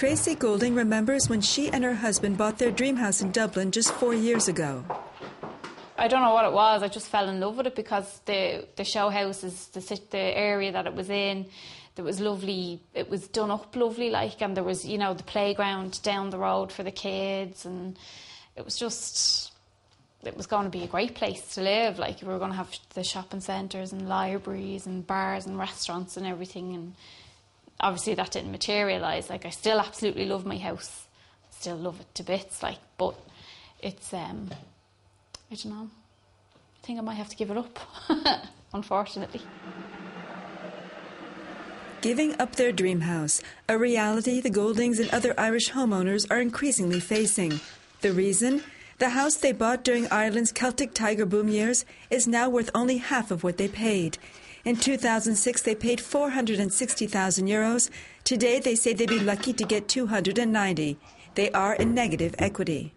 Tracy Goulding remembers when she and her husband bought their dream house in Dublin just 4 years ago. I don't know what it was. I just fell in love with it because the show houses, the area that it was in, it was lovely. It was done up lovely, and there was, the playground down the road for the kids, and it was going to be a great place to live. We were going to have the shopping centres and libraries and bars and restaurants and everything. And obviously that didn't materialise. I still absolutely love my house. Still love it to bits, but it's, I don't know. I think I might have to give it up, unfortunately. Giving up their dream house, a reality the Gouldings and other Irish homeowners are increasingly facing. The reason? The house they bought during Ireland's Celtic Tiger boom years is now worth only half of what they paid. In 2006, they paid €460,000. Today, they say they'd be lucky to get $290,000. They are in negative equity.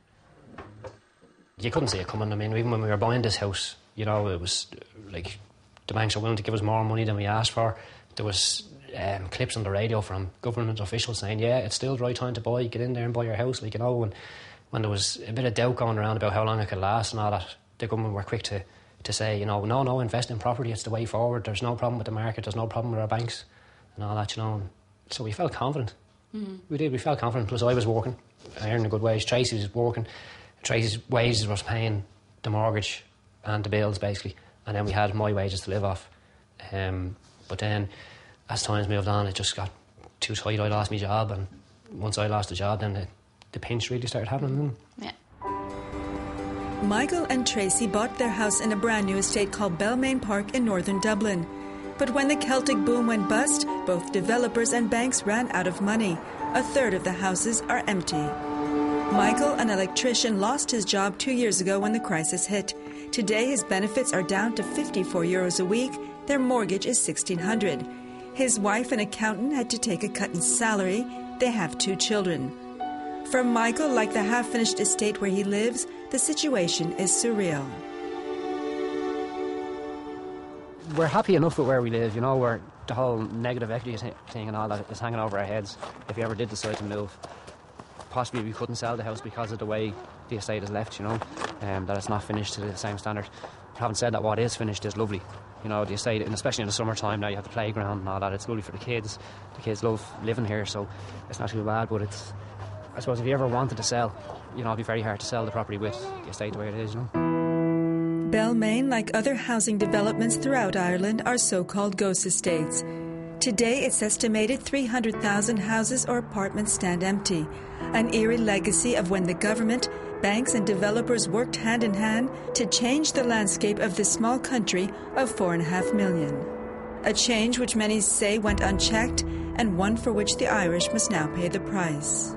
You couldn't see it coming. I mean, even when we were buying this house, it was the banks are willing to give us more money than we asked for. There was clips on the radio from government officials saying, yeah, it's still the right time to buy, get in there and buy your house, and when there was a bit of doubt going around about how long it could last and all that, the government were quick to say, no, invest in property, it's the way forward, there's no problem with the market, there's no problem with our banks and all that, So we felt confident. We felt confident, plus I was working, I earned a good wage, Tracy was working, Tracy's wages was paying the mortgage and the bills basically, and then we had my wages to live off. But then as times moved on, it just got too tight. I lost my job, and once I lost the job, then the pinch really started happening. Yeah. Michael and Tracy bought their house in a brand new estate called Belmain Park in northern Dublin. But when the Celtic boom went bust, both developers and banks ran out of money. A third of the houses are empty. Michael, an electrician, lost his job 2 years ago when the crisis hit. Today, his benefits are down to €54 a week. Their mortgage is $1,600. His wife, an accountant, had to take a cut in salary. They have 2 children. For Michael, like the half-finished estate where he lives, the situation is surreal. We're happy enough with where we live, where the whole negative equity thing and all that is hanging over our heads. If we ever did decide to move, possibly we couldn't sell the house because of the way the estate is left, that it's not finished to the same standard. But having said that, what is finished is lovely. The estate, and especially in the summertime now, you have the playground and all that. It's lovely for the kids. The kids love living here, so it's not too bad. But I suppose if you ever wanted to sell, it'd be very hard to sell the property with the estate the way it is, Belmain, like other housing developments throughout Ireland, are so-called ghost estates. Today, it's estimated 300,000 houses or apartments stand empty, an eerie legacy of when the government, banks and developers worked hand in hand to change the landscape of this small country of 4.5 million. A change which many say went unchecked, and one for which the Irish must now pay the price.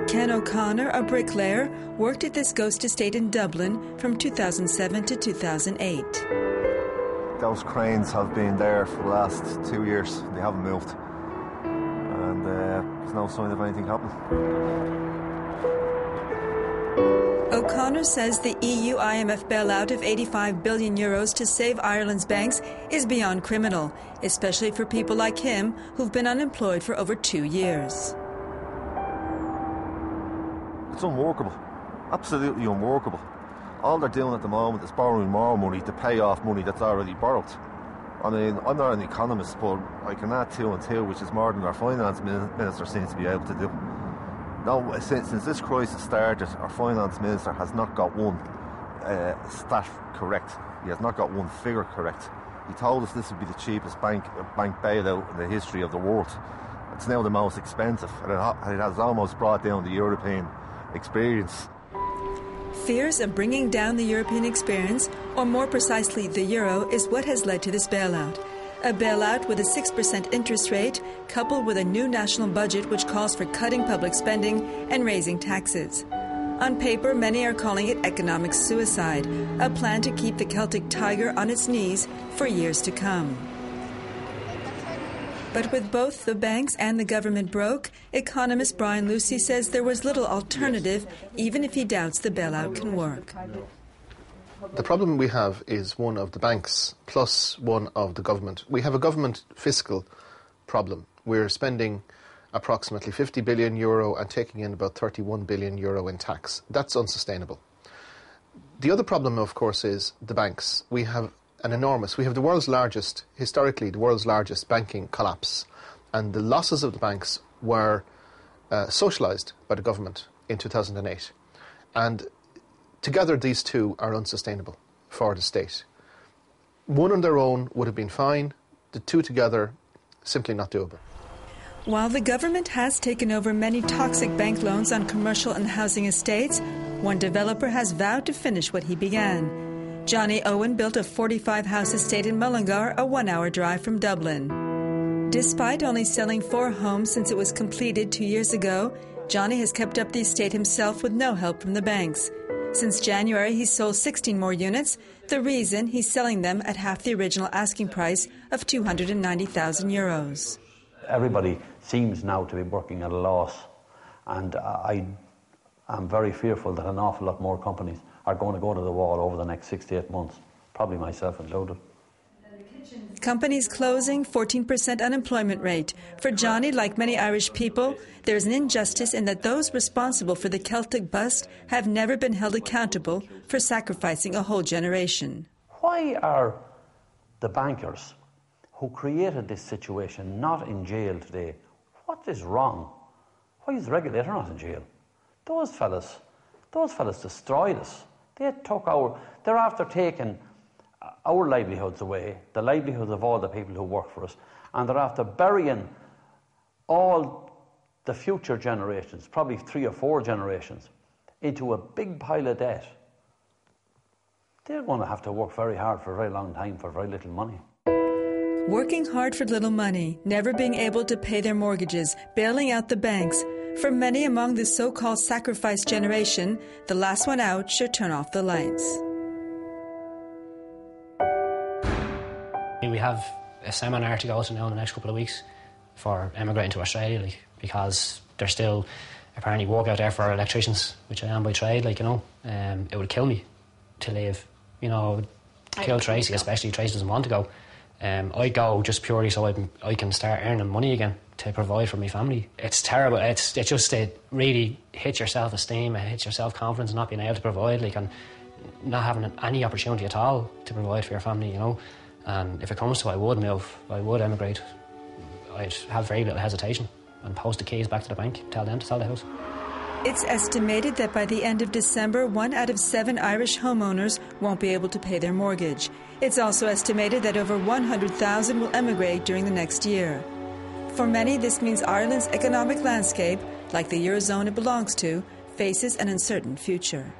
Ken O'Connor, a bricklayer, worked at this ghost estate in Dublin from 2007 to 2008. Those cranes have been there for the last 2 years. They haven't moved. And there's no sign of anything happening. O'Connor says the EU-IMF bailout of €85 billion to save Ireland's banks is beyond criminal, especially for people like him who've been unemployed for over 2 years. It's unworkable. Absolutely unworkable. All they're doing at the moment is borrowing more money to pay off money that's already borrowed. I mean, I'm not an economist, but I can add 2 and 2, which is more than our finance minister seems to be able to do. No, since this crisis started, our finance minister has not got one stat correct. He has not got one figure correct. He told us this would be the cheapest bank bailout in the history of the world. It's now the most expensive, and it has almost brought down the European experience. Fears of bringing down the European experience, or more precisely the euro, is what has led to this bailout. A bailout with a 6% interest rate, coupled with a new national budget which calls for cutting public spending and raising taxes. On paper, many are calling it economic suicide, a plan to keep the Celtic Tiger on its knees for years to come. But with both the banks and the government broke, economist Brian Lucy says there was little alternative, even if he doubts the bailout can work. The problem we have is one of the banks plus one of the government. We have a government fiscal problem. We're spending approximately 50 billion euro and taking in about 31 billion euro in tax. That's unsustainable. The other problem, of course, is the banks. We have the world's largest, historically, the world's largest banking collapse. And the losses of the banks were socialised by the government in 2008. And together, these two are unsustainable for the state. One on their own would have been fine. The two together, simply not doable. While the government has taken over many toxic bank loans on commercial and housing estates, one developer has vowed to finish what he began. Johnny Owen built a 45-house estate in Mullingar, a 1-hour drive from Dublin. Despite only selling 4 homes since it was completed 2 years ago, Johnny has kept up the estate himself with no help from the banks. Since January, he's sold 16 more units. The reason, he's selling them at half the original asking price of €290,000. Everybody seems now to be working at a loss, and I am very fearful that an awful lot more companies are going to go to the wall over the next 6 to 8 months, probably myself included. Companies closing, 14% unemployment rate. For Johnny, like many Irish people, there's an injustice in that those responsible for the Celtic bust have never been held accountable for sacrificing a whole generation. Why are the bankers who created this situation not in jail today? What is wrong? Why is the regulator not in jail? Those fellas destroyed us. They're after taking our livelihoods away, the livelihoods of all the people who work for us, and they're after burying all the future generations, probably 3 or 4 generations, into a big pile of debt. They're going to have to work very hard for a very long time for very little money. Working hard for little money, never being able to pay their mortgages, bailing out the banks. For many among the so-called sacrifice generation, the last one out should turn off the lights. We have a seminar to go to now in the next couple of weeks for emigrating to Australia, because there's still apparently work out there for electricians, which I am by trade, it would kill me to leave, kill Tracy, especially Tracy doesn't want to go. I'd go just purely so I can start earning money again to provide for my family. It's terrible. It really hits your self-esteem, it hits your self-confidence, not being able to provide, and not having any opportunity at all to provide for your family, And if it comes to it, I would move, I would emigrate. I'd have very little hesitation and post the keys back to the bank, tell them to sell the house. It's estimated that by the end of December, 1 out of 7 Irish homeowners won't be able to pay their mortgage. It's also estimated that over 100,000 will emigrate during the next year. For many, this means Ireland's economic landscape, like the Eurozone it belongs to, faces an uncertain future.